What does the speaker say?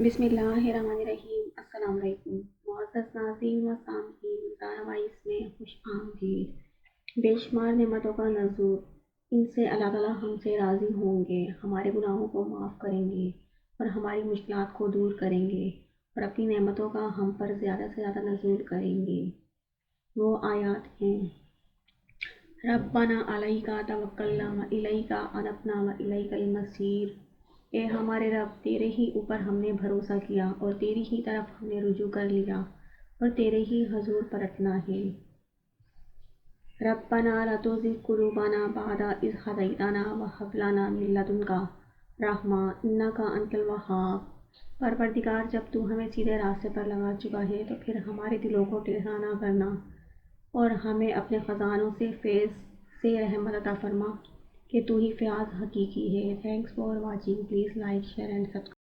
बिस्मिल्लाहिर्रहमानिर्रहीम। अस्सलाम वालेकुम। मुअज़्ज़ज़ नाज़रीन व सामईन, धारावाहिक में खुश आमदीद। बेशुमार नेमतों का नज़ूर, इनसे अल्लाह ताला हमसे राज़ी होंगे, हमारे गुनाहों को माफ़ करेंगे और हमारी मुश्किलात को दूर करेंगे और अपनी नेमतों का हम पर ज़्यादा से ज़्यादा नज़ूल करेंगे। वो आयत हैं, रब्बना अलैका तवक्कलना व इलैका अनबना व इलैकल मसीर। ए हमारे रब, तेरे ही ऊपर हमने भरोसा किया और तेरी ही तरफ हमने रुजू कर लिया और तेरे ही हजूर परतना है। रब्बना ला तुज़िग़ क़ुलूबना बअद इज़ हदैतना व हब लना मिन लदुनका रहमा इन्नका अंतल वहाब। परवरदिगार, जब तू हमें सीधे रास्ते पर लगा चुका है तो फिर हमारे दिलों को टेढ़ा ना करना और हमें अपने ख़जानों से फैज़ से रहमत अता फरमा कि तू ही फ़याज़ हकीकी है। Thanks for watching. Please like share and subscribe.